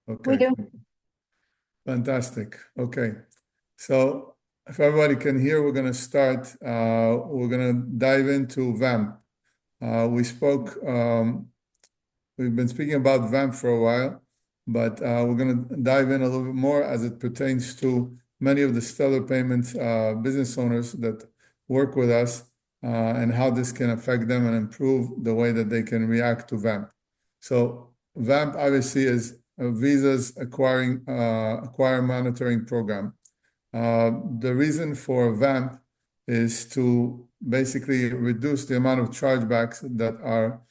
We Okay, do. fantastic. Okay, so if everybody can hear, we're going to start. We're going to dive into VAMP. We've been speaking about VAMP for a while, but we're going to dive in a little bit more as it pertains to many of the stellar payments business owners that work with us and how this can affect them and improve the way that they can react to VAMP. So VAMP obviously is Visa's acquire monitoring program. The reason for VAMP is to basically reduce the amount of chargebacks that are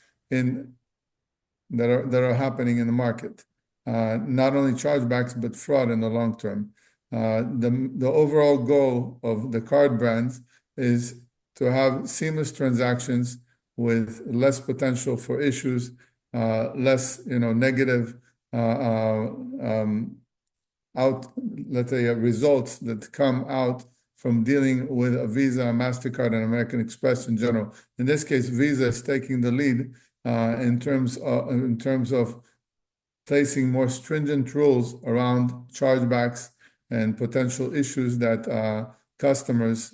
happening in the market. Not only chargebacks, but fraud in the long term. The overall goal of the card brands is to have seamless transactions with less potential for issues, less negative let's say results that come out from dealing with a Visa, MasterCard, and American Express in general. In this case, Visa is taking the lead in terms of placing more stringent rules around chargebacks and potential issues that customers,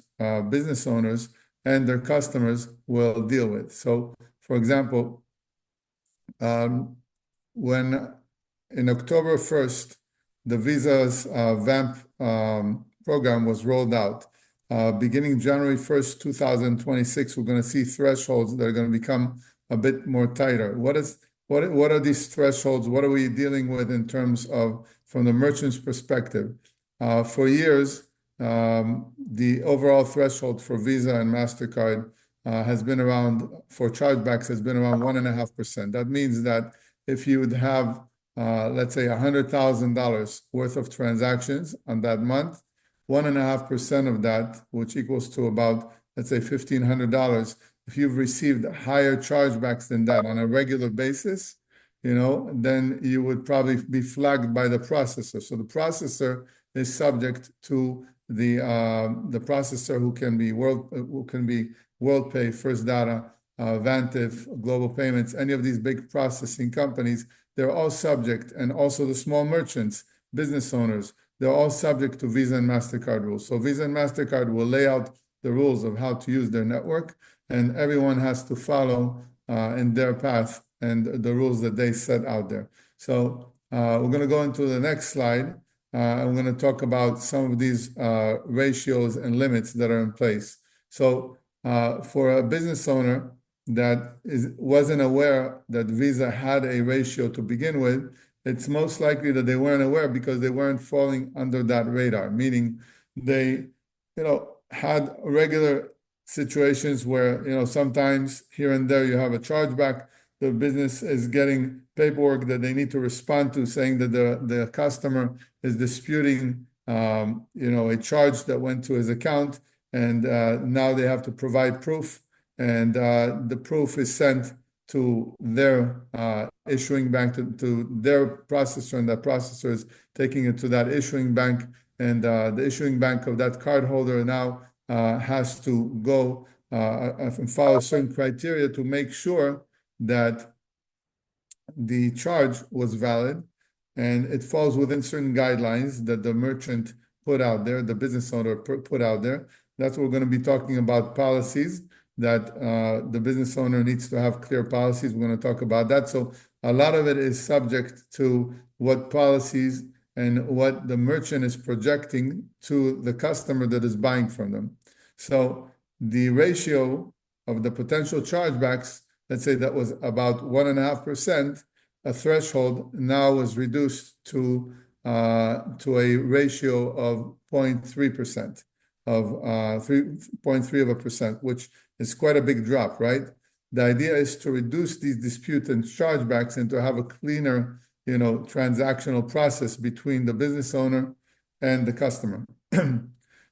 business owners, and their customers will deal with. So, for example, when in October 1st, the Visa's VAMP program was rolled out. Beginning January 1st, 2026, we're going to see thresholds that are going to become a bit more tighter. What are these thresholds? What are we dealing with in terms of from the merchant's perspective? For years, the overall threshold for Visa and MasterCard has been around, for chargebacks, has been around 1.5%. That means that if you would have, let's say, $100,000 worth of transactions on that month, 1.5% of that, which equals to about, let's say, $1,500, if you've received higher chargebacks than that on a regular basis, then you would probably be flagged by the processor. So the processor is subject to the processor who can be WorldPay, First Data, Vantiv, Global Payments, any of these big processing companies. They're all subject, and also the small merchants, business owners, they're all subject to Visa and MasterCard rules. So Visa and MasterCard will lay out the rules of how to use their network, and everyone has to follow in their path and the rules that they set out there. So we're going to go into the next slide. I'm going to talk about some of these ratios and limits that are in place. So for a business owner that wasn't aware that Visa had a ratio to begin with, it's most likely that they weren't aware because they weren't falling under that radar, meaning they, had regular situations where, sometimes here and there you have a chargeback. The business is getting paperwork that they need to respond to saying that the customer is disputing, a charge that went to his account, and now they have to provide proof, and the proof is sent to their issuing bank, to their processor, and that processor is taking it to that issuing bank, and the issuing bank of that cardholder now has to go and follow certain criteria to make sure that the charge was valid and it falls within certain guidelines that the merchant put out there, the business owner put out there. That's what we're going to be talking about, policies that the business owner needs to have clear policies. We're going to talk about that. So a lot of it is subject to what policies and what the merchant is projecting to the customer that is buying from them. So the ratio of the potential chargebacks, let's say that was about 1.5%, a threshold now was reduced to a ratio of 0.3%, of 3.3%, which is quite a big drop, right? The idea is to reduce these disputes and chargebacks and to have a cleaner, transactional process between the business owner and the customer.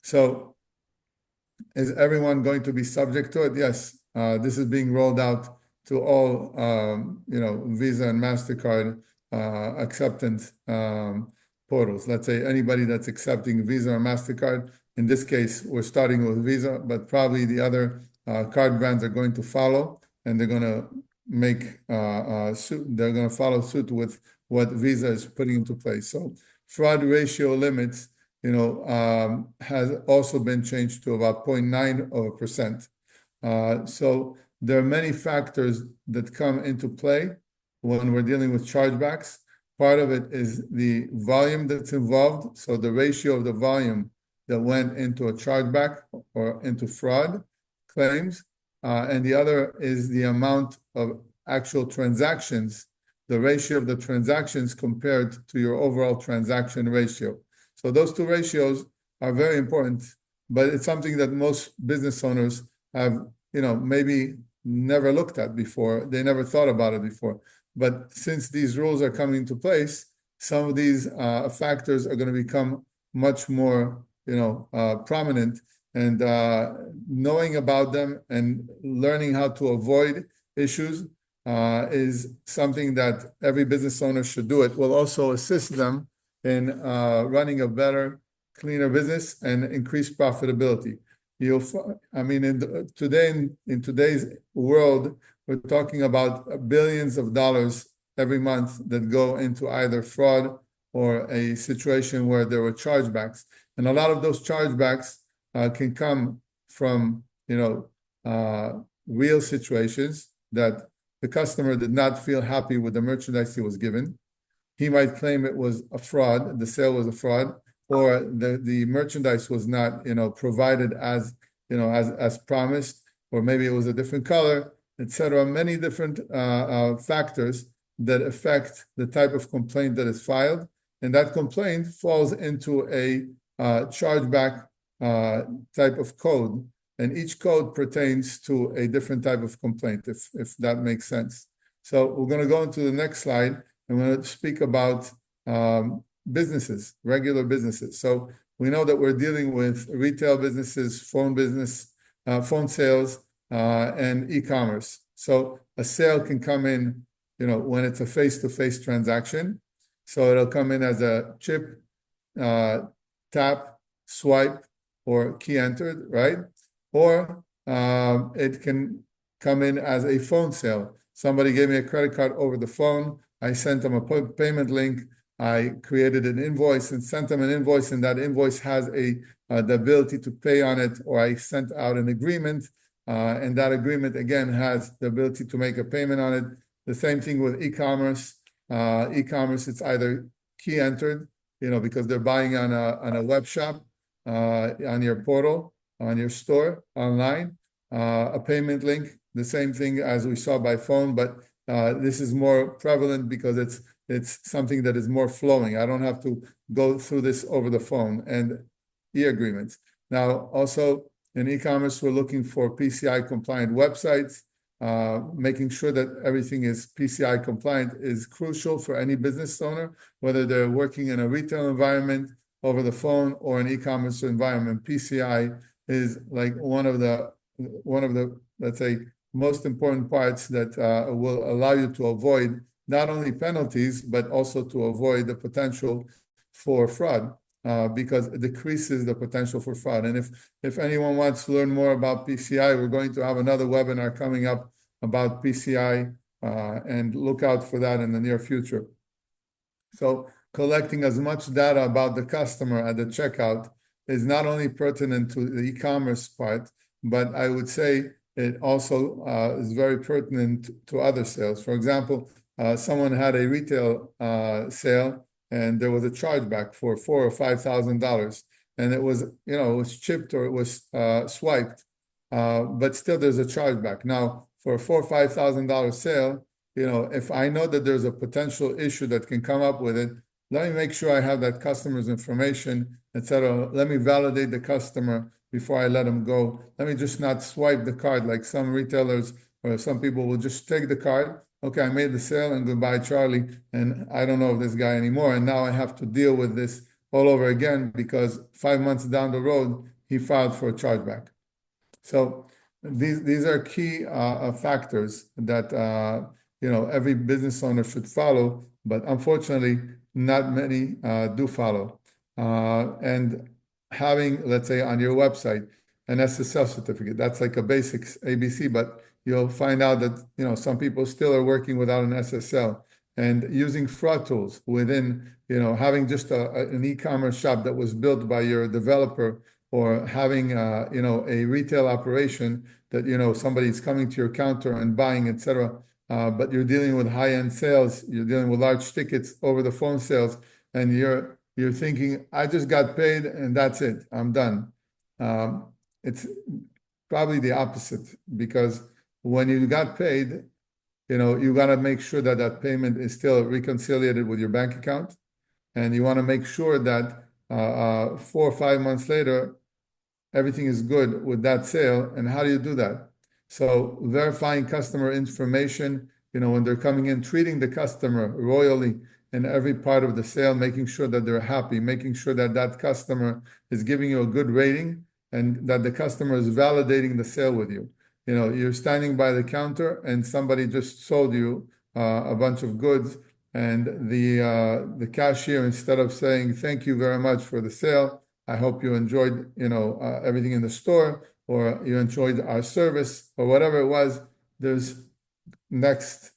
So is everyone going to be subject to it? Yes. This is being rolled out to all, Visa and MasterCard acceptance portals. Let's say anybody that's accepting Visa or MasterCard. In this case, we're starting with Visa, but probably the other card brands are going to follow, and they're going to make suit. They're going to follow suit with what Visa is putting into place. So fraud ratio limits, has also been changed to about 0.9%. So there are many factors that come into play when we're dealing with chargebacks. Part of it is the volume that's involved, so the ratio of the volume that went into a chargeback or into fraud claims, and the other is the amount of actual transactions, the ratio of the transactions compared to your overall transaction ratio. So those two ratios are very important, but it's something that most business owners have, maybe never looked at before. They never thought about it before. But since these rules are coming into place, some of these factors are going to become much more, prominent. And knowing about them and learning how to avoid issues is something that every business owner should do. It will also assist them in running a better, cleaner business and increase profitability. In today's world, we're talking about billions of dollars every month that go into either fraud or a situation where there were chargebacks. And a lot of those chargebacks can come from, real situations that the customer did not feel happy with the merchandise he was given. He might claim it was a fraud, the sale was a fraud, or the merchandise was not, provided as, as promised, or maybe it was a different color, etc. Many different factors that affect the type of complaint that is filed, and that complaint falls into a chargeback type of code, and each code pertains to a different type of complaint, if that makes sense. So we're going to go into the next slide, and we're going to speak about businesses, regular businesses. So we know that we're dealing with retail businesses, phone sales, and e-commerce. So a sale can come in, when it's a face-to-face transaction. So it'll come in as a chip, tap, swipe, or key entered, right? Or it can come in as a phone sale. Somebody gave me a credit card over the phone. I sent them a payment link. I created an invoice and sent them an invoice, and that invoice has the ability to pay on it, or I sent out an agreement, and that agreement, again, has the ability to make a payment on it. The same thing with e-commerce. E-commerce, it's either key entered, because they're buying on a web shop, on your portal, on your store, online, a payment link, the same thing as we saw by phone, but this is more prevalent because it's something that is more flowing. I don't have to go through this over the phone, and e-agreements. Now, also in e-commerce, we're looking for PCI compliant websites. Making sure that everything is PCI compliant is crucial for any business owner, whether they're working in a retail environment, over the phone, or an e-commerce environment. PCI is like one of the let's say most important parts that will allow you to avoid not only penalties but also to avoid the potential for fraud, because it decreases the potential for fraud. And if anyone wants to learn more about PCI, we're going to have another webinar coming up about PCI, and look out for that in the near future. So collecting as much data about the customer at the checkout is not only pertinent to the e-commerce part, but I would say it also is very pertinent to other sales. For example, someone had a retail sale, and there was a chargeback for $4,000 or $5,000, and it was, it was chipped or it was swiped, but still there's a chargeback. Now, for a $4,000 or $5,000 sale, if I know that there's a potential issue that can come up with it, let me make sure I have that customer's information, etc. Let me validate the customer before I let them go. Let me just not swipe the card like some retailers or some people will just take the card. Okay, I made the sale and goodbye, Charlie, and I don't know this guy anymore. And now I have to deal with this all over again because 5 months down the road, he filed for a chargeback. So these are key factors that every business owner should follow, but unfortunately, not many do follow. And having, let's say, on your website, an SSL certificate, that's like a basic ABC, but you'll find out that some people still are working without an SSL. and using fraud tools within, having just an e-commerce shop that was built by your developer, or having, a retail operation that, somebody's coming to your counter and buying, etc. But you're dealing with high-end sales, you're dealing with large tickets over the phone sales, and you're thinking, I just got paid and that's it, I'm done. It's probably the opposite, because when you got paid, you got to make sure that that payment is still reconciliated with your bank account. And you want to make sure that 4 or 5 months later, everything is good with that sale. And how do you do that? So verifying customer information, when they're coming in, treating the customer royally in every part of the sale, making sure that they're happy, making sure that that customer is giving you a good rating, and that the customer is validating the sale with you. You're standing by the counter and somebody just sold you a bunch of goods, and the cashier, instead of saying thank you very much for the sale, I hope you enjoyed everything in the store, or you enjoyed our service, or whatever it was, there's next,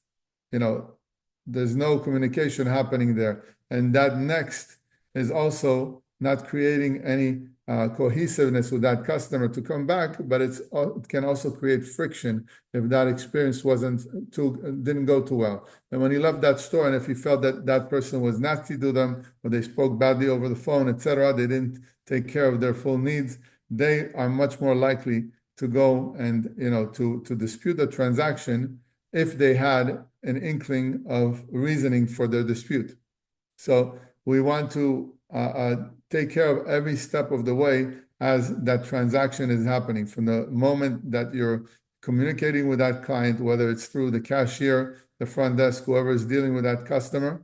there's no communication happening there. And that next is also not creating any cohesiveness with that customer to come back, but it can also create friction if that experience didn't go too well. And when you left that store, and if you felt that that person was nasty to them, or they spoke badly over the phone, etc., they didn't take care of their full needs, they are much more likely to go and to dispute the transaction if they had an inkling of reasoning for their dispute. So we want to take care of every step of the way as that transaction is happening, from the moment that you're communicating with that client, whether it's through the cashier, the front desk, whoever is dealing with that customer,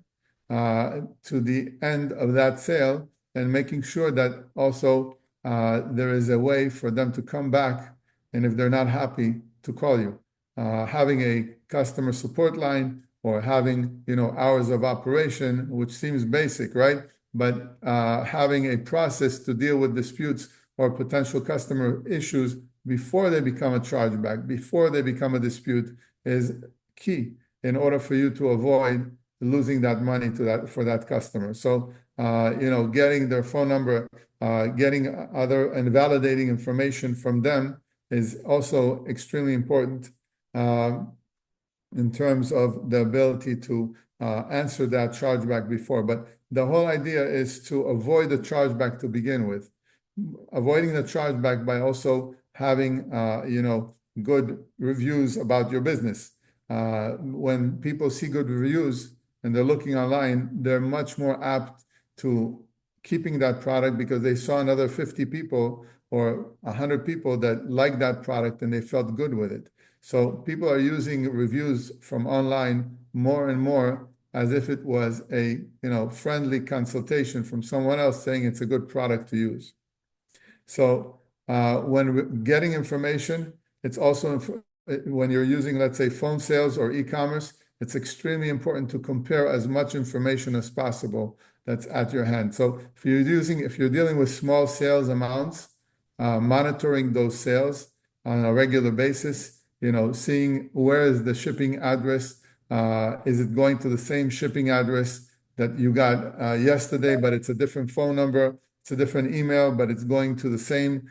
to the end of that sale, and making sure that also there is a way for them to come back, and if they're not happy, to call you. Having a customer support line, or having hours of operation, which seems basic, right? But having a process to deal with disputes or potential customer issues before they become a chargeback, before they become a dispute, is key in order for you to avoid losing that money for that customer. So getting their phone number, getting other and validating information from them is also extremely important in terms of the ability to answer that chargeback before. But the whole idea is to avoid the chargeback to begin with. Avoiding the chargeback by also having good reviews about your business. When people see good reviews and they're looking online, they're much more apt to keeping that product, because they saw another 50 people or 100 people that like that product and they felt good with it. So people are using reviews from online more and more as if it was a friendly consultation from someone else saying it's a good product to use. So when getting information, it's also when you're using, let's say, phone sales or e-commerce, it's extremely important to compare as much information as possible that's at your hand. So if you're dealing with small sales amounts, monitoring those sales on a regular basis, seeing where is the shipping address, is it going to the same shipping address that you got yesterday, but it's a different phone number, it's a different email, but it's going to the same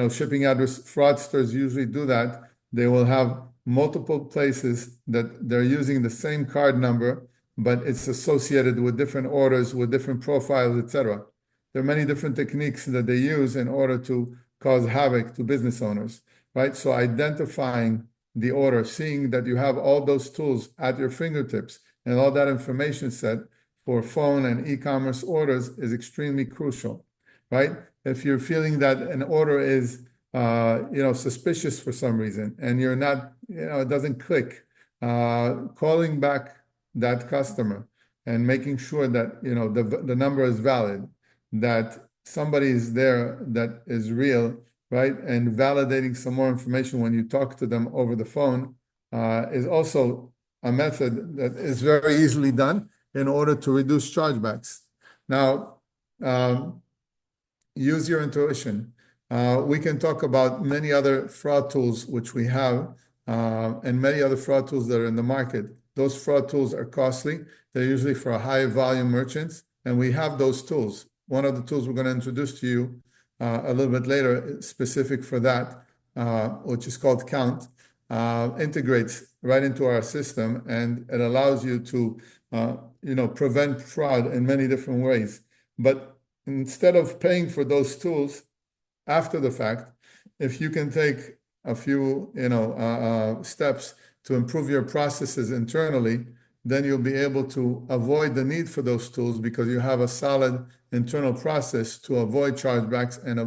shipping address. Fraudsters usually do that. They will have multiple places that they're using the same card number, but it's associated with different orders, with different profiles, etc. There are many different techniques that they use in order to cause havoc to business owners, right? So identifying the order, seeing that you have all those tools at your fingertips and all that information set for phone and e-commerce orders is extremely crucial, right? If you're feeling that an order is suspicious for some reason, and you're not, it doesn't click, calling back that customer and making sure that the number is valid, that somebody is there that is real, right? And validating some more information when you talk to them over the phone is also a method that is very easily done in order to reduce chargebacks. Now, use your intuition. We can talk about many other fraud tools which we have, and many other fraud tools that are in the market. those fraud tools are costly. They're usually for high volume merchants, and we have those tools. One of the tools we're going to introduce to you a little bit later, specific for that, which is called Count, integrates right into our system, and it allows you to prevent fraud in many different ways. But instead of paying for those tools after the fact, if you can take a few steps to improve your processes internally, then you'll be able to avoid the need for those tools because you have a solid internal process to avoid chargebacks and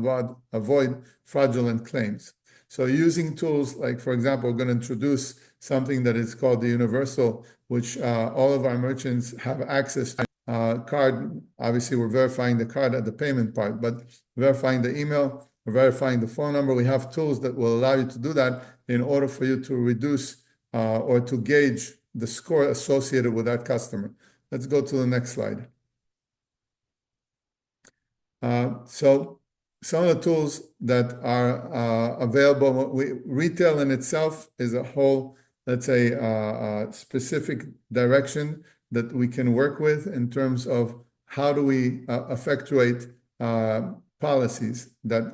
avoid fraudulent claims. So using tools like, for example, we're going to introduce something that is called the Universell, which all of our merchants have access to. Card, obviously, we're verifying the card at the payment part, but verifying the email, verifying the phone number, we have tools that will allow you to do that in order for you to reduce or to gauge the score associated with that customer. Let's go to the next slide. So some of the tools that are available, retail in itself is a whole, let's say, specific direction that we can work with in terms of how do we effectuate policies that,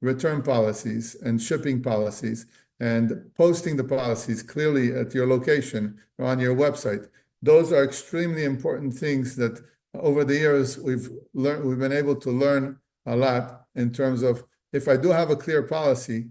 return policies and shipping policies and posting the policies clearly at your location or on your website. Those are extremely important things that over the years we've been able to learn a lot in terms of if I do have a clear policy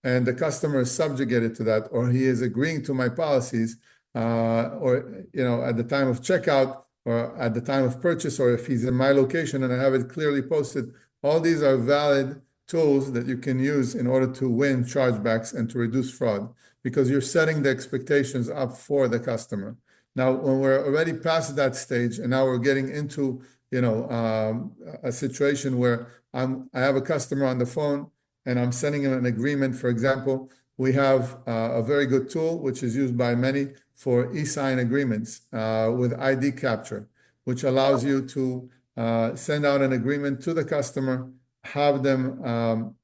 and the customer is subjugated to that, or he is agreeing to my policies, or at the time of checkout or at the time of purchase, or if he's in my location and I have it clearly posted, all these are valid tools that you can use in order to win chargebacks and to reduce fraud, because you're setting the expectations up for the customer. Now, when we're already past that stage and now we're getting into a situation where I have a customer on the phone and I'm sending him an agreement, for example, we have a very good tool which is used by many for e-sign agreements with ID capture, which allows you to send out an agreement to the customer, have them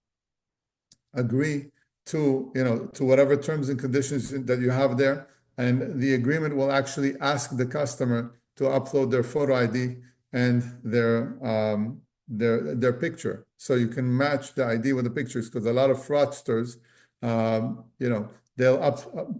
agree to whatever terms and conditions that you have there, and the agreement will actually ask the customer to upload their photo ID and their picture, so you can match the ID with the pictures. Because a lot of fraudsters, they'll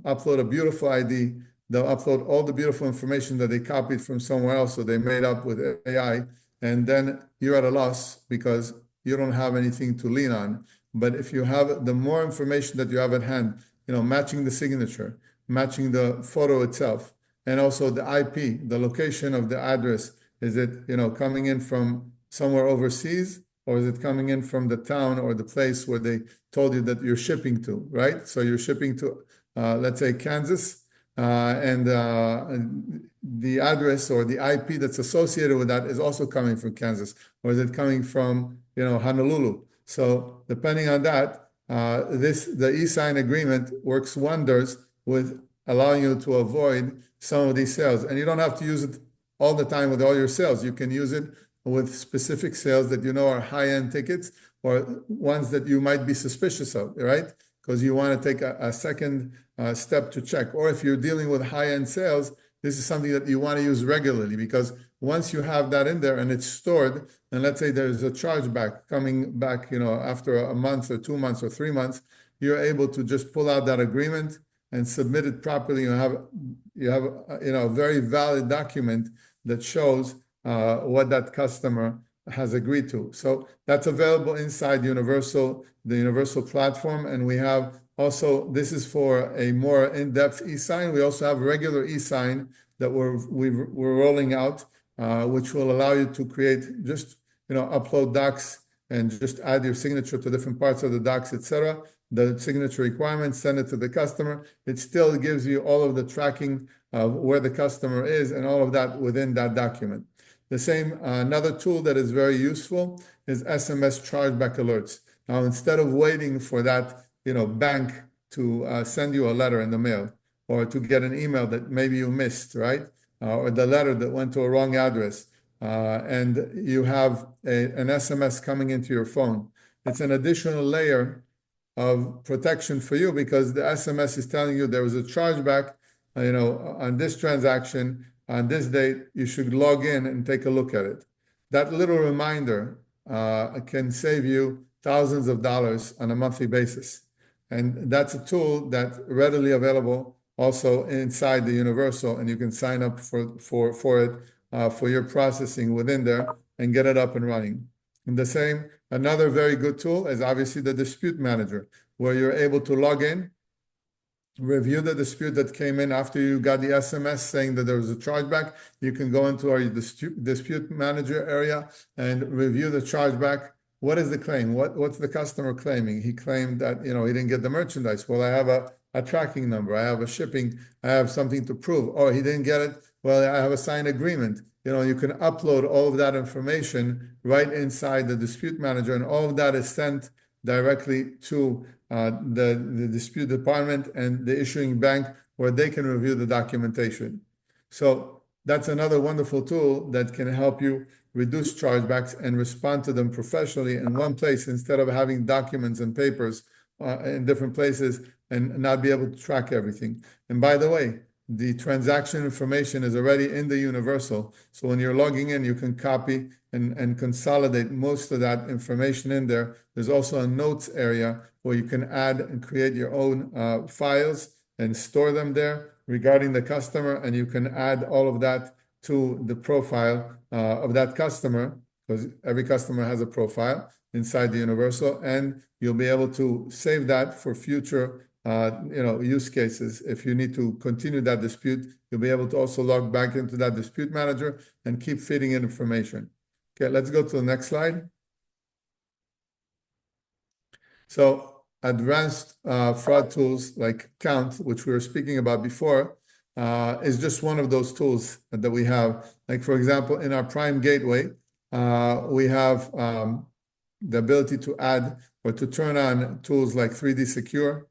upload a beautiful ID, they'll upload all the beautiful information that they copied from somewhere else, so they made up with AI, and then you're at a loss because you don't have anything to lean on. But if you have the more information that you have at hand, matching the signature, matching the photo itself, and also the IP, the location of the address, is it coming in from somewhere overseas, or is it coming in from the town or the place where they told you that you're shipping to, right? So you're shipping to, let's say, Kansas, and the address or the IP that's associated with that is also coming from Kansas, or is it coming from Honolulu? So depending on that, the e-sign agreement works wonders with allowing you to avoid some of these sales. And you don't have to use it all the time with all your sales. You can use it with specific sales that are high-end tickets, or ones that you might be suspicious of, right? Because you want to take a second step to check. Or if you're dealing with high-end sales, this is something that you want to use regularly, because once you have that in there and it's stored, and let's say there's a chargeback coming back, after a month or 2 months or 3 months, you're able to just pull out that agreement and submit it properly. You have a very valid document that shows what that customer has agreed to. So that's available inside the Universell Platform. And we have also, this is for a more in-depth e-sign. We also have regular e-sign that we're rolling out, which will allow you to create just, upload docs and just add your signature to different parts of the docs, etc. The signature requirements, send it to the customer. It still gives you all of the tracking of where the customer is and all of that within that document. The same, another tool that is very useful is SMS chargeback alerts. Now, instead of waiting for that, bank to send you a letter in the mail, or to get an email that maybe you missed, right? Or the letter that went to a wrong address, and you have an SMS coming into your phone. It's an additional layer of protection for you, because the SMS is telling you there was a chargeback, on this transaction, on this date, you should log in and take a look at it. That little reminder can save you thousands of dollars on a monthly basis. And that's a tool that's readily available also inside the Universal, and you can sign up for it for your processing within there and get it up and running. And another very good tool is obviously the dispute manager, where you're able to log in, review the dispute that came in after you got the SMS saying that there was a chargeback. You can go into our dispute manager area and review the chargeback. What is the claim? What's the customer claiming? He claimed that he didn't get the merchandise. Well, I have a tracking number. I have a shipping. I have something to prove. Oh, he didn't get it. Well, I have a signed agreement. You can upload all of that information right inside the dispute manager, and all of that is sent directly to the dispute department and the issuing bank, where they can review the documentation. So that's another wonderful tool that can help you reduce chargebacks and respond to them professionally in one place, instead of having documents and papers in different places and not be able to track everything. And by the way, the transaction information is already in the Universal. So when you're logging in, you can copy and consolidate most of that information in there. There's also a notes area where you can add and create your own files and store them there regarding the customer. And you can add all of that to the profile of that customer, because every customer has a profile inside the Universal, and you'll be able to save that for future use cases. If you need to continue that dispute, you'll be able to also log back into that dispute manager and keep feeding in information. Okay, let's go to the next slide. So advanced fraud tools like Count, which we were speaking about before, is just one of those tools that we have. Like, for example, in our Prime Gateway, we have the ability to add or to turn on tools like 3D Secure,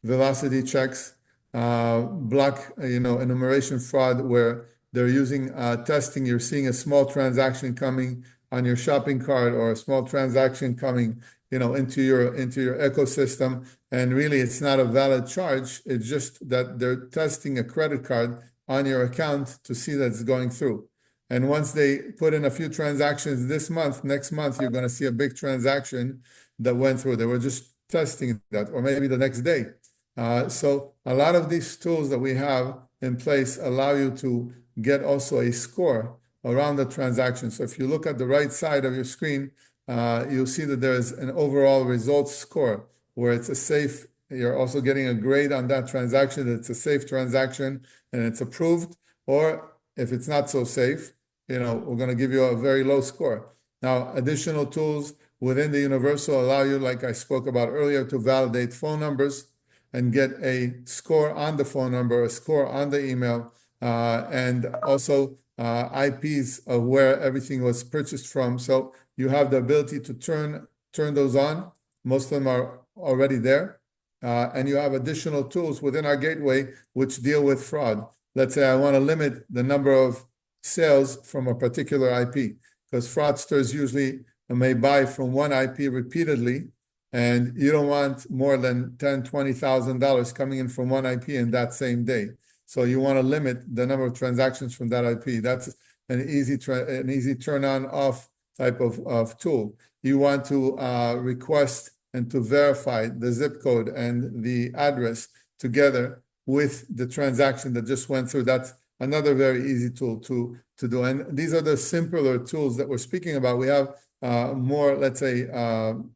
velocity checks, block, enumeration fraud, where they're using testing. You're seeing a small transaction coming on your shopping cart, or a small transaction coming, into your ecosystem, and really it's not a valid charge. It's just that they're testing a credit card on your account to see that it's going through. And once they put in a few transactions this month, next month you're going to see a big transaction that went through. They were just testing that, or maybe the next day. So a lot of these tools that we have in place allow you to get also a score around the transaction. So if you look at the right side of your screen, you'll see that there's an overall results score, where it's a safe, you're also getting a grade on that transaction, that it's a safe transaction and it's approved. Or if it's not so safe, we're going to give you a very low score. Now, additional tools within the Universal allow you, like I spoke about earlier, to validate phone numbers and get a score on the phone number, a score on the email, and also IPs of where everything was purchased from. So you have the ability to turn those on. Most of them are already there. And you have additional tools within our gateway which deal with fraud. Let's say I want to limit the number of sales from a particular IP, because fraudsters usually may buy from one IP repeatedly, and you don't want more than $10,000, $20,000 coming in from one IP in that same day. So you want to limit the number of transactions from that IP. That's an easy turn on off type of tool. You want to request and to verify the zip code and the address together with the transaction that just went through. That's another very easy tool to do. And these are the simpler tools that we're speaking about. We have more, let's say,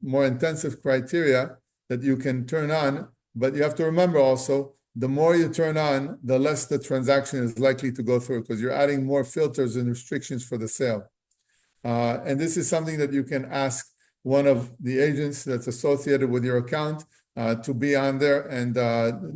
more intensive criteria that you can turn on, but you have to remember also, the more you turn on, the less the transaction is likely to go through, because you're adding more filters and restrictions for the sale. And this is something that you can ask one of the agents that's associated with your account to be on there, and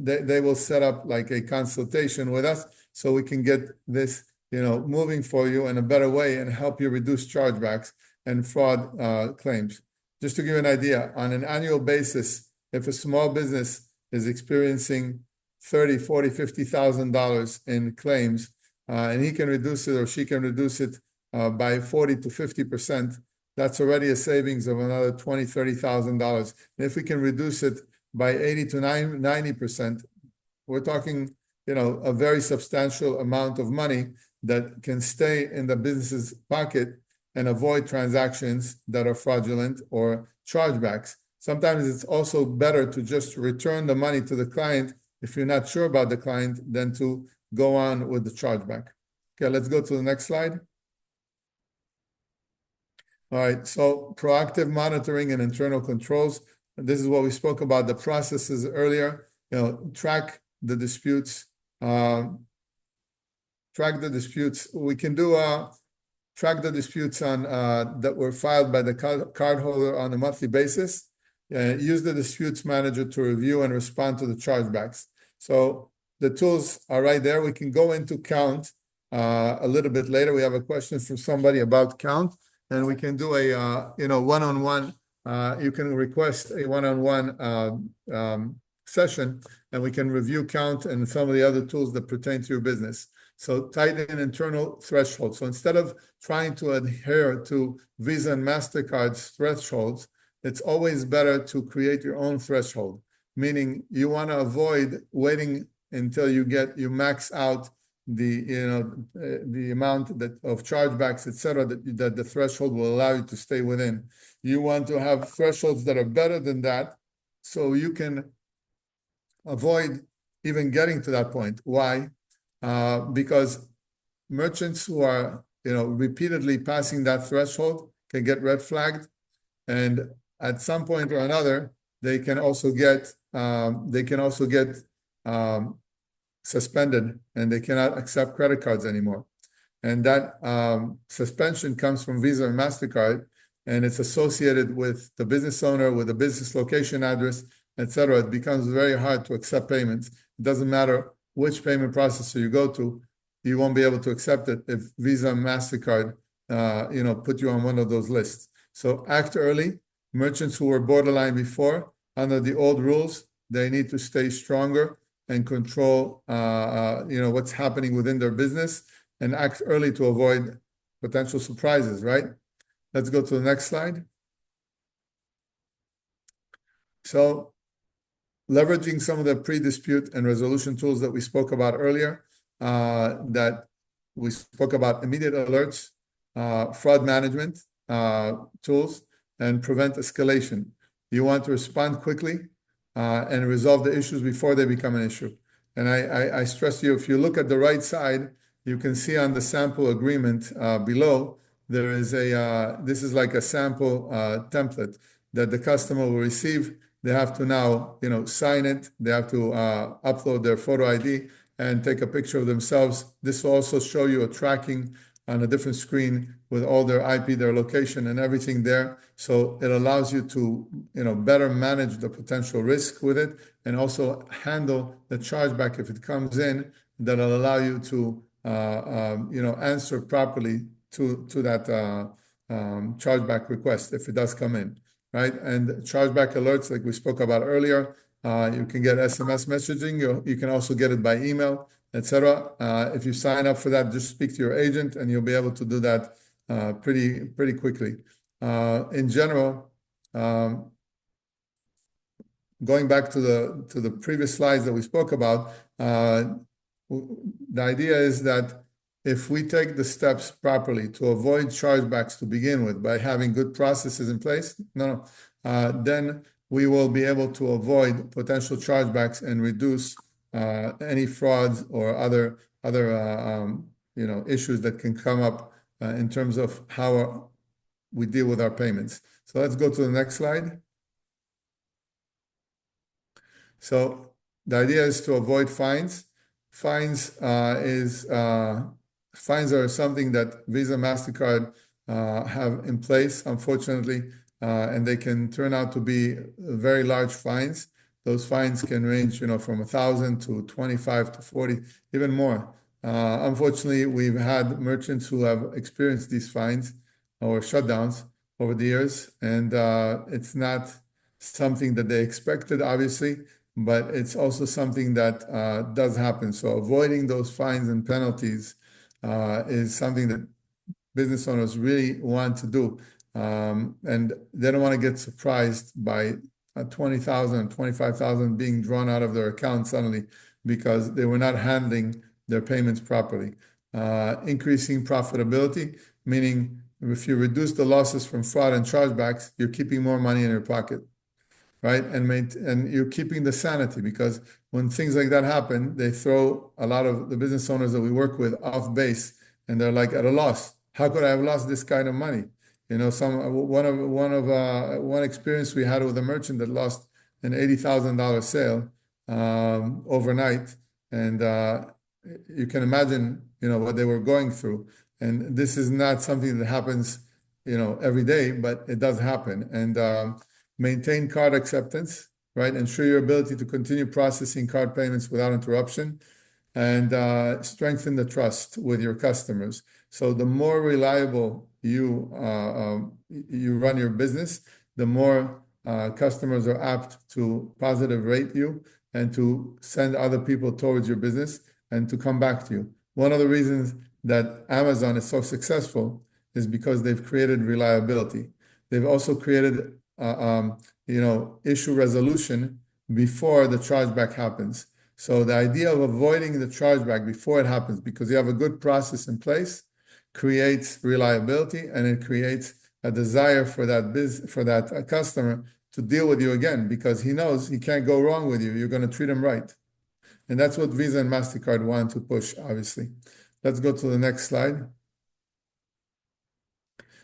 they will set up like a consultation with us so we can get this moving for you in a better way and help you reduce chargebacks and fraud claims. Just to give you an idea, on an annual basis, if a small business is experiencing $30,000, $40,000, $50,000 in claims, and he can reduce it or she can reduce it by 40 to 50%, that's already a savings of another $20,000, $30,000. And if we can reduce it by 80 to 90%, we're talking, a very substantial amount of money that can stay in the business's pocket and avoid transactions that are fraudulent or chargebacks. Sometimes it's also better to just return the money to the client if you're not sure about the client than to go on with the chargeback. Okay, let's go to the next slide. All right, so proactive monitoring and internal controls. This is what we spoke about, the processes earlier. Track the disputes. We can do track the disputes on that were filed by the cardholder on a monthly basis. Use the disputes manager to review and respond to the chargebacks. So the tools are right there. We can go into count a little bit later. We have a question from somebody about count, and we can do a one-on-one. You can request a one-on-one session, and we can review count and some of the other tools that pertain to your business. So tighten internal thresholds. So instead of trying to adhere to Visa and MasterCard's thresholds, it's always better to create your own threshold, meaning you want to avoid waiting until you max out the amount of chargebacks, etc., that the threshold will allow you to stay within. You want to have thresholds that are better than that, so you can avoid even getting to that point. Why? Because merchants who are repeatedly passing that threshold can get red flagged, and at some point or another, they can also get suspended, and they cannot accept credit cards anymore. And that suspension comes from Visa and MasterCard, and it's associated with the business owner, with the business location address, etc. It becomes very hard to accept payments. It doesn't matter which payment processor you go to, you won't be able to accept it if Visa and MasterCard put you on one of those lists. So act early. Merchants who were borderline before, under the old rules, they need to stay stronger and control what's happening within their business, and act early to avoid potential surprises, right? Let's go to the next slide. So leveraging some of the pre-dispute and resolution tools that we spoke about earlier, that we spoke about immediate alerts, fraud management tools, and prevent escalation. You want to respond quickly and resolve the issues before they become an issue. And I stress you, if you look at the right side, you can see on the sample agreement below, there is this is like a sample template that the customer will receive. They have to now, sign it. They have to upload their photo ID and take a picture of themselves. This will also show you a tracking on a different screen with all their IP, their location, and everything there. So it allows you to, better manage the potential risk with it, and also handle the chargeback if it comes in. That'll allow you to, answer properly to that chargeback request if it does come in, right? And chargeback alerts, like we spoke about earlier, you can get SMS messaging. You can also get it by email, etc. If you sign up for that, just speak to your agent, and you'll be able to do that pretty quickly. In general, going back to the previous slides that we spoke about, the idea is that if we take the steps properly to avoid chargebacks to begin with by having good processes in place, then we will be able to avoid potential chargebacks and reduce any frauds or other issues that can come up in terms of how we deal with our payments. So let's go to the next slide. So the idea is to avoid fines. Fines are something that Visa, MasterCard have in place, unfortunately, and they can turn out to be very large fines. Those fines can range, from 1,000 to 25 to 40, even more. Unfortunately, we've had merchants who have experienced these fines or shutdowns over the years, and it's not something that they expected, obviously, but it's also something that does happen. So avoiding those fines and penalties is something that business owners really want to do, and they don't want to get surprised by 20,000, 25,000 being drawn out of their account suddenly because they were not handling their payments properly. Increasing profitability, meaning if you reduce the losses from fraud and chargebacks, you're keeping more money in your pocket, right? And you're keeping the sanity, because when things like that happen, they throw a lot of the business owners that we work with off base, and they're like at a loss. How could I have lost this kind of money? One experience we had with a merchant that lost an $80,000 sale overnight, and you can imagine what they were going through. And this is not something that happens every day, but it does happen. And maintain card acceptance, right? Ensure your ability to continue processing card payments without interruption, and strengthen the trust with your customers. So the more reliable you run your business, the more customers are apt to positive rate you and to send other people towards your business and to come back to you. One of the reasons that Amazon is so successful is because they've created reliability. They've also created issue resolution before the chargeback happens. So the idea of avoiding the chargeback before it happens, because you have a good process in place, creates reliability, and it creates a desire for that customer to deal with you again, because he knows he can't go wrong with you. You're going to treat him right. And that's what Visa and MasterCard want to push, obviously. Let's go to the next slide.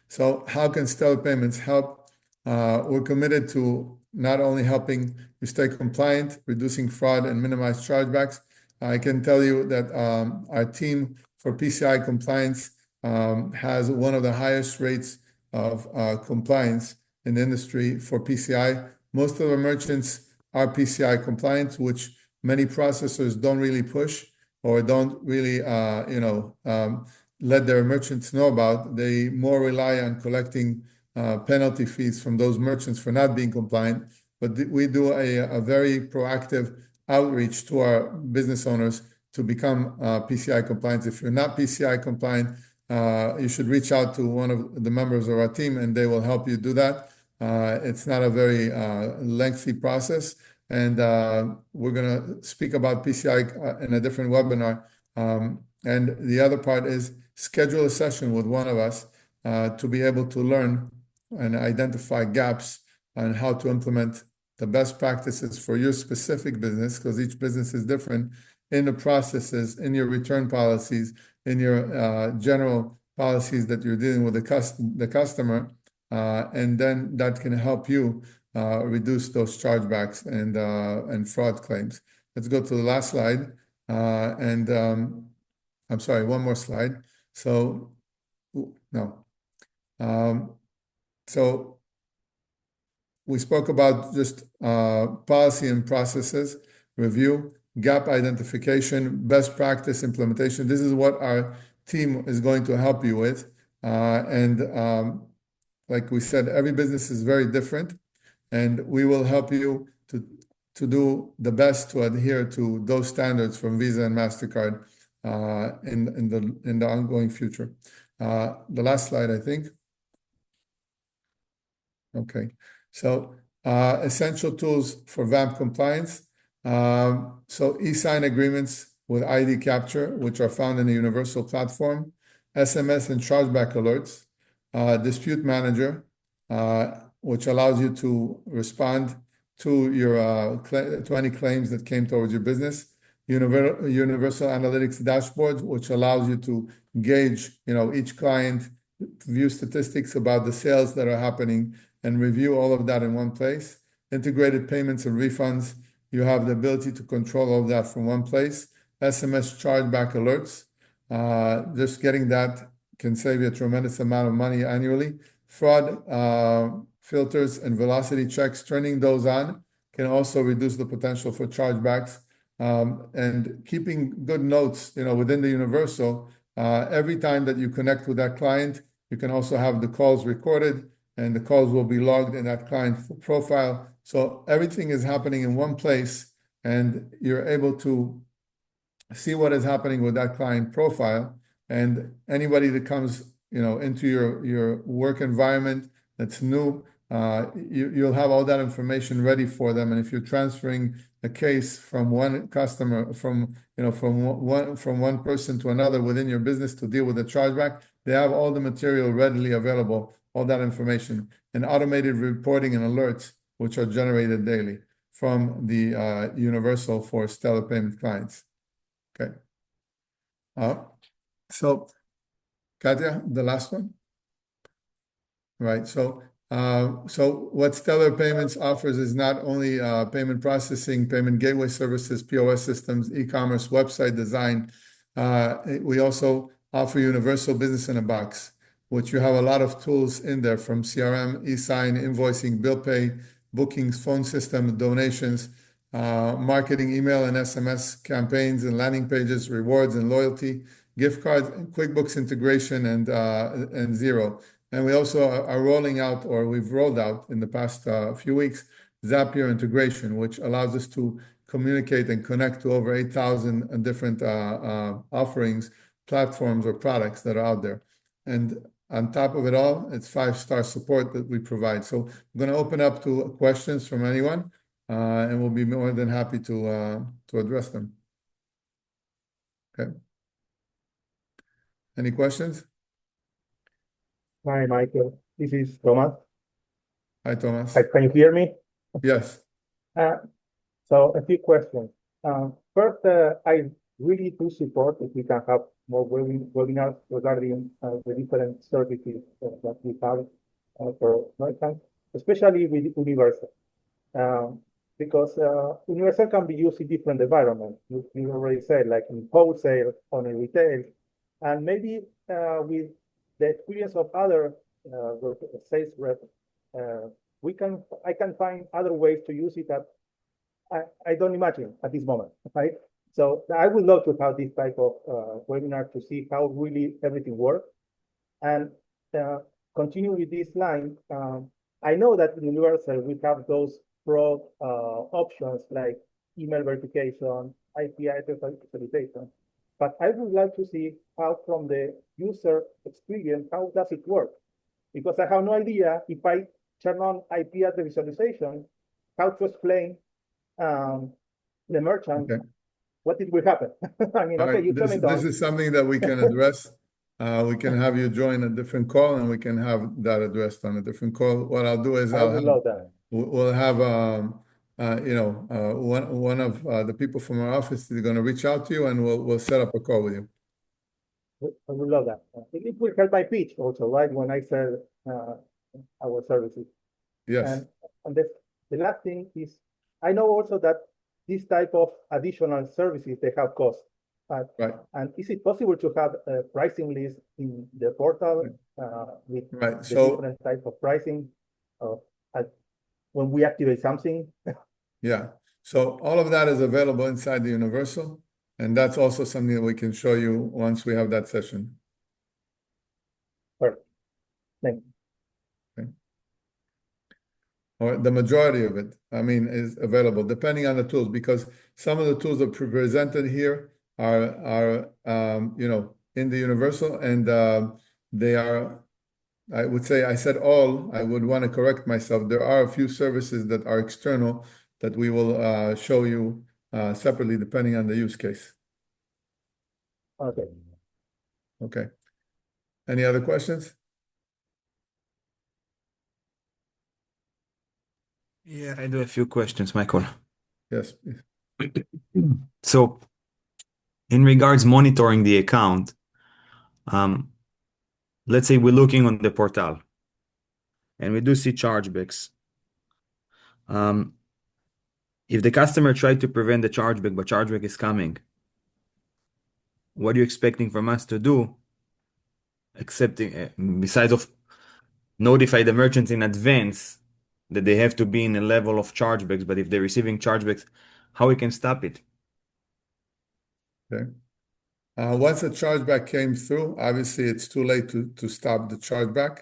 So how can Stellar Payments help? We're committed to not only helping you stay compliant, reducing fraud, and minimize chargebacks. I can tell you that our team for PCI compliance has one of the highest rates of compliance in the industry for PCI. Most of our merchants are PCI compliant, which many processors don't really push or don't really, let their merchants know about. They more rely on collecting penalty fees from those merchants for not being compliant. But we do a very proactive outreach to our business owners to become PCI compliant. If you're not PCI compliant, you should reach out to one of the members of our team, and they will help you do that. It's not a very lengthy process. And we're going to speak about PCI in a different webinar. And the other part is schedule a session with one of us to be able to learn and identify gaps on how to implement the best practices for your specific business, because each business is different, in the processes, in your return policies, in your general policies that you're dealing with the customer, and then that can help you reduce those chargebacks and fraud claims. Let's go to the last slide. I'm sorry, one more slide. So, no. So we spoke about just policy and processes, review, gap identification, best practice implementation. This is what our team is going to help you with. Like we said, every business is very different, and we will help you to do the best to adhere to those standards from Visa and MasterCard in the ongoing future. The last slide, I think. Okay, so essential tools for VAMP compliance. So e-sign agreements with ID capture, which are found in the Universell Platform, SMS and chargeback alerts, dispute manager, which allows you to respond to your to any claims that came towards your business. Universal Analytics dashboard, which allows you to gauge, each client, view statistics about the sales that are happening, and review all of that in one place. Integrated payments and refunds. You have the ability to control all of that from one place. SMS chargeback alerts. Just getting that can save you a tremendous amount of money annually. Fraud filters and velocity checks, turning those on can also reduce the potential for chargebacks. And keeping good notes, within the Universal, every time that you connect with that client, you can also have the calls recorded, and the calls will be logged in that client profile. So everything is happening in one place, and you're able to see what is happening with that client profile. And anybody that comes, into your work environment that's new, you'll have all that information ready for them. And if you're transferring a case from one customer, from one person to another within your business to deal with a chargeback, they have all the material readily available, all that information, and automated reporting and alerts, which are generated daily from the Universell for Stellar Payment clients. Okay. So, Katya, the last one. Right. So what Stellar Payments offers is not only payment processing, payment gateway services, POS systems, e-commerce, website design. We also offer Universal Business in a Box, which you have a lot of tools in there from CRM, e-sign, invoicing, bill pay, bookings, phone system, donations, marketing, email and SMS campaigns and landing pages, rewards and loyalty, gift cards, QuickBooks integration, and Xero. And we also are rolling out, or we've rolled out in the past few weeks, Zapier integration, which allows us to communicate and connect to over 8,000 different offerings, platforms, or products that are out there. And on top of it all, it's 5-star support that we provide. So I'm going to open up to questions from anyone, and we'll be more than happy to address them. Okay. Any questions? Hi, Michael. This is Thomas. Hi, Thomas. Can you hear me? Yes. So a few questions. First, I really do support if we can have more webinars regarding the different services that we have for merchants, especially with Universell. Because Universell can be used in different environments. You already said, like in wholesale, on a retail, and maybe with the experience of other sales reps, I can find other ways to use it that I don't imagine at this moment, right? So I would love to have this type of webinar to see how really everything works. And continue with this line, I know that in Universell we have those pro options like email verification, IP address authorization. But I would like to see how from the user experience, how does it work? Because I have no idea if I turn on IP address visualization, how to explain the merchant what it will happen. I mean, okay, you tell me. This is something that we can address. We can have you join a different call, and we can have that addressed on a different call. What I'll do is we'll have one of the people from our office is going to reach out to you, and we'll set up a call with you. I would love that. It will help my pitch also, right? When I sell our services. Yes. And the last thing is, I know also that this type of additional services, they have cost. Right. And is it possible to have a pricing list in the portal with the different type of pricing when we activate something? Yeah. So all of that is available inside the Universal, and that's also something that we can show you once we have that session. Perfect. Thank you. Okay. Or the majority of it, I mean, is available depending on the tools, because some of the tools that are presented here are in the Universal, and they are, I would say, I said all, I would want to correct myself. There are a few services that are external that we will show you separately depending on the use case. Okay. Okay. Any other questions? Yeah, I do a few questions, Michael. Yes, please. So, in regards monitoring the account, let's say we're looking on the portal and we do see chargebacks. If the customer tried to prevent the chargeback, but chargeback is coming, what are you expecting from us to do? Besides of notify the merchants in advance that they have to be in a level of chargebacks, but if they're receiving chargebacks, how we can stop it? Okay. Once a chargeback came through, obviously it's too late to stop the chargeback.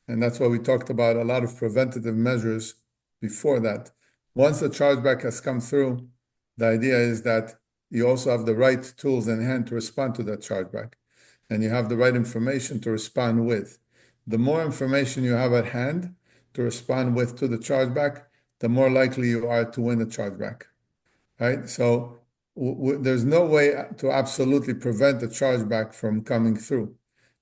And that's why we talked about a lot of preventative measures before that. Once the chargeback has come through, the idea is that you also have the right tools in hand to respond to that chargeback. And you have the right information to respond with. The more information you have at hand, to respond with to the chargeback, the more likely you are to win the chargeback, right? So there's no way to absolutely prevent the chargeback from coming through.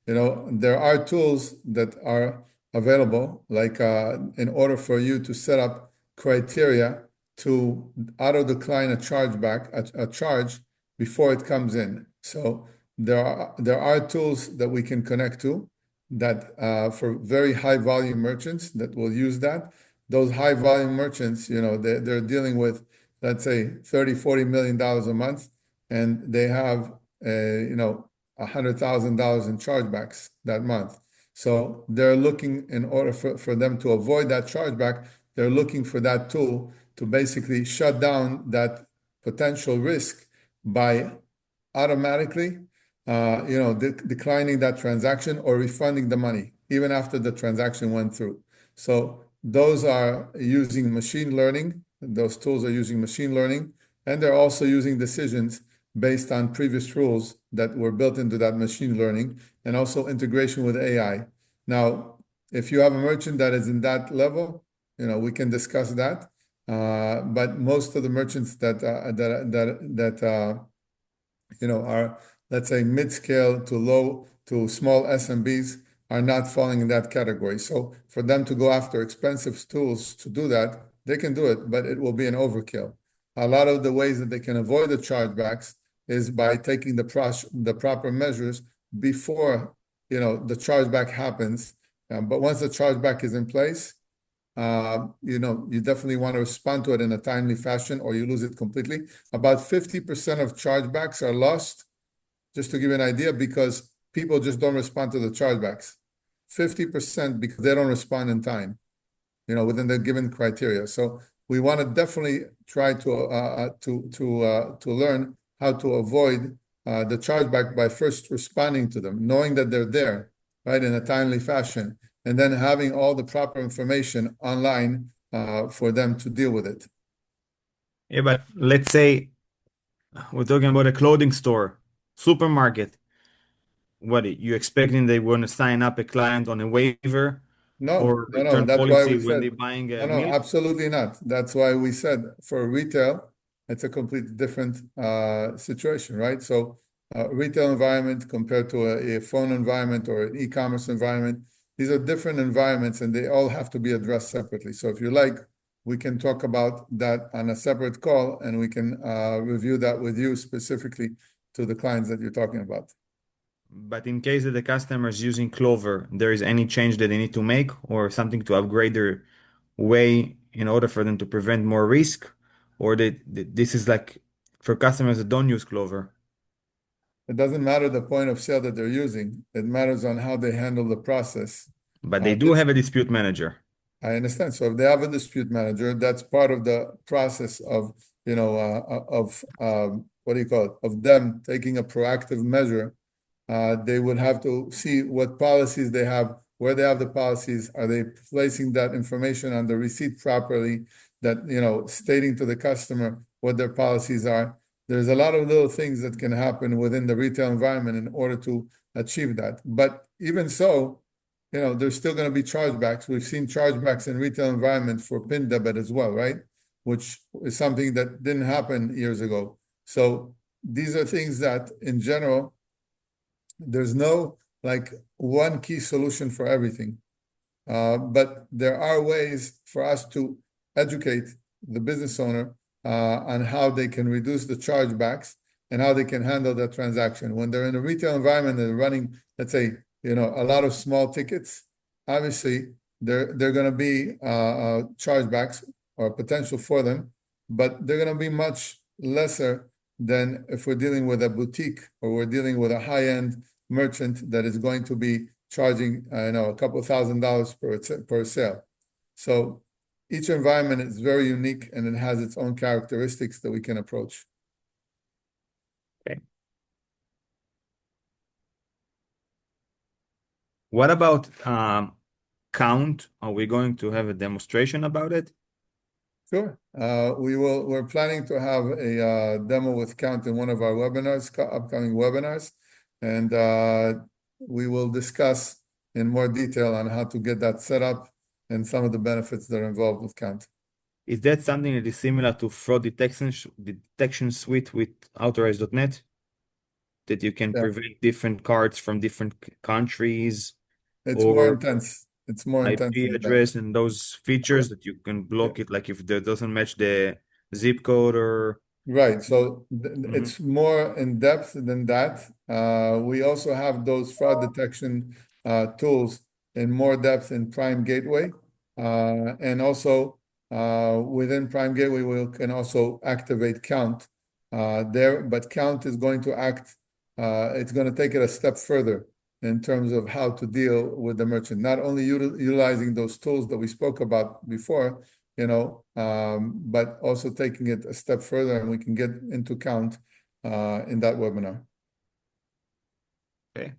There are tools that are available, like in order for you to set up criteria to auto-decline a chargeback, a charge before it comes in. So there are tools that we can connect to that for very high volume merchants that will use that. Those high volume merchants, they're dealing with, let's say, $30-40 million a month, and they have $100,000 in chargebacks that month. So they're looking, in order for them to avoid that chargeback, they're looking for that tool to basically shut down that potential risk by automatically declining that transaction or refunding the money even after the transaction went through. So those are using machine learning. Those tools are using machine learning, and they're also using decisions based on previous rules that were built into that machine learning, and also integration with AI. Now, if you have a merchant that is in that level, we can discuss that. But most of the merchants that are, let's say, mid-scale to low to small SMBs are not falling in that category. So for them to go after expensive tools to do that, they can do it, but it will be an overkill. A lot of the ways that they can avoid the chargebacks is by taking the proper measures before the chargeback happens. But once the chargeback is in place, you definitely want to respond to it in a timely fashion, or you lose it completely. About 50% of chargebacks are lost, just to give you an idea, because people just don't respond to the chargebacks. 50% because they don't respond in time, within the given criteria. So we want to definitely try to learn how to avoid the chargeback by first responding to them, knowing that they're there, right, in a timely fashion, and then having all the proper information online for them to deal with it. Yeah, but let's say we're talking about a clothing store, supermarket. What you expecting they want to sign up a client on a waiver or return That's why policy we when said, they're buying a no, milk? absolutely not. That's why we said for retail, it's a completely different situation, right? So retail environment compared to a phone environment or an e-commerce environment, these are different environments, and they all have to be addressed separately. So if you like, we can talk about that on a separate call, and we can review that with you specifically to the clients that you're talking about. But in case that the customer is using Clover, there is any change that they need to make or something to upgrade their way in order for them to prevent more risk, or this is like for customers that don't use Clover. It doesn't matter the point of sale that they're using. It matters on how they handle the process. But they do have a dispute manager. I understand. So if they have a dispute manager, that's part of the process of, what do you call it? Of them taking a proactive measure. They would have to see what policies they have, where they have the policies. Are they placing that information on the receipt properly? That, stating to the customer what their policies are. There's a lot of little things that can happen within the retail environment in order to achieve that. But even so, there's still going to be chargebacks. We've seen chargebacks in retail environment for PIN debit as well, right? Which is something that didn't happen years ago. So these are things that, in general, there's no one key solution for everything. But there are ways for us to educate the business owner on how they can reduce the chargebacks and how they can handle that transaction. When they're in a retail environment and they're running, let's say, a lot of small tickets, obviously they're going to be chargebacks or potential for them, but they're going to be much lesser than if we're dealing with a boutique or we're dealing with a high-end merchant that is going to be charging, a couple $1,000s per sale. So each environment is very unique, and it has its own characteristics that we can approach. Okay. What about count? Are we going to have a demonstration about it? Sure. We're planning to have a demo with Count in one of our webinars, upcoming webinars, and we will discuss in more detail on how to get that set up and some of the benefits that are involved with Count. Is that something that is similar to fraud detection suite with authorize.net? That you can Yeah. prevent different cards from different countries, It's more or intense. It's more intense IP than that. address and those features that you can block it, like if that doesn't match the zip code or. Right. So it's more in depth than that. We also have those fraud detection tools in more depth in Prime Gateway. And also within Prime Gateway, we can also activate Count there. But Count is going to act, it's going to take it a step further in terms of how to deal with the merchant, not only utilizing those tools that we spoke about before, but also taking it a step further, and we can get into Count in that webinar. Okay.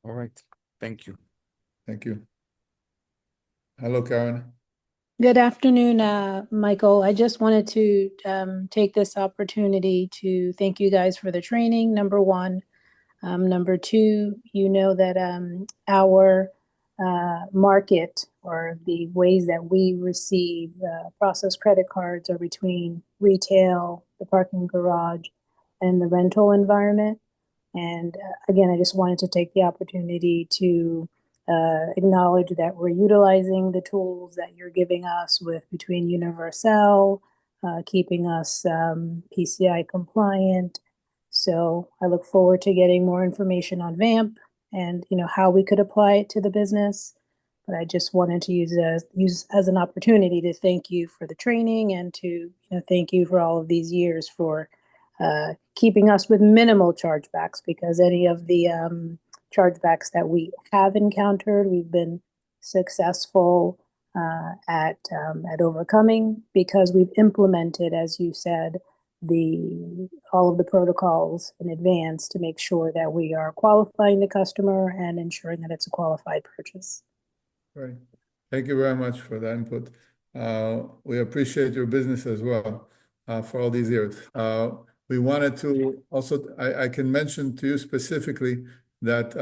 All right. Thank you. Thank you. Hello, Karen. Good afternoon, Michael. I just wanted to take this opportunity to thank you guys for the training, number one. Number two, you know that our market, or the ways that we receive processed credit cards, are between retail, the parking garage, and the rental environment. And again, I just wanted to take the opportunity to acknowledge that we're utilizing the tools that you're giving us with between Universell, keeping us PCI compliant. So I look forward to getting more information on VAMP and how we could apply it to the business. But I just wanted to use as an opportunity to thank you for the training, and to thank you for all of these years for keeping us with minimal chargebacks, because any of the chargebacks that we have encountered, we've been successful at overcoming, because we've implemented, as you said, all of the protocols in advance to make sure that we are qualifying the customer and ensuring that it's a qualified purchase. Right. Thank you very much for that input. We appreciate your business as well for all these years. We wanted to also, I can mention to you specifically that,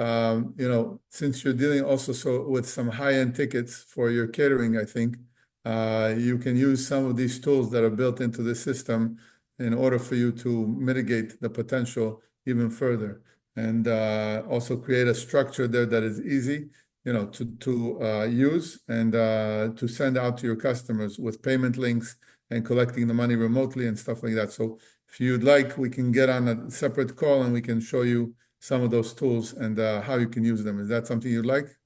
since you're dealing also with some high-end tickets for your catering, I think, you can use some of these tools that are built into the system in order for you to mitigate the potential even further, and also create a structure there that is easy, to use and to send out to your customers with payment links and collecting the money remotely and stuff like that. So if you'd like, we can get on a separate call and we can show you some of those tools and how you can use them. Is that something you'd like?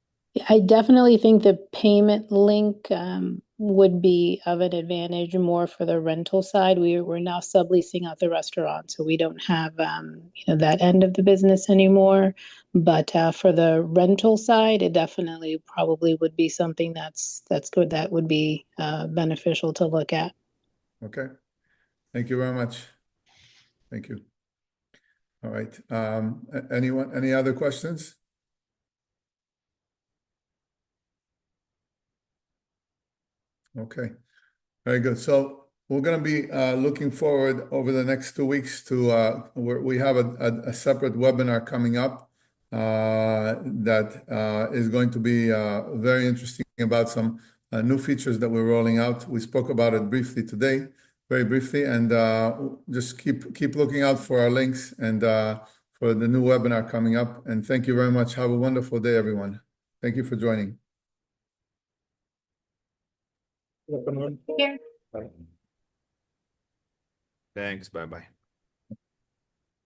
I definitely think the payment link would be of an advantage more for the rental side. We're now subleasing out the restaurant, so we don't have that end of the business anymore. But for the rental side, it definitely probably would be something that's good. That would be beneficial to look at. Okay. Thank you very much. Thank you. All right. Any other questions? Okay, very good. So we're going to be looking forward over the next 2 weeks to we have a separate webinar coming up that is going to be very interesting, about some new features that we're rolling out. We spoke about it briefly today, very briefly, and just keep looking out for our links and for the new webinar coming up. And thank you very much. Have a wonderful day, everyone. Thank you for joining. Good afternoon. Here. Bye. Thanks. Bye-bye.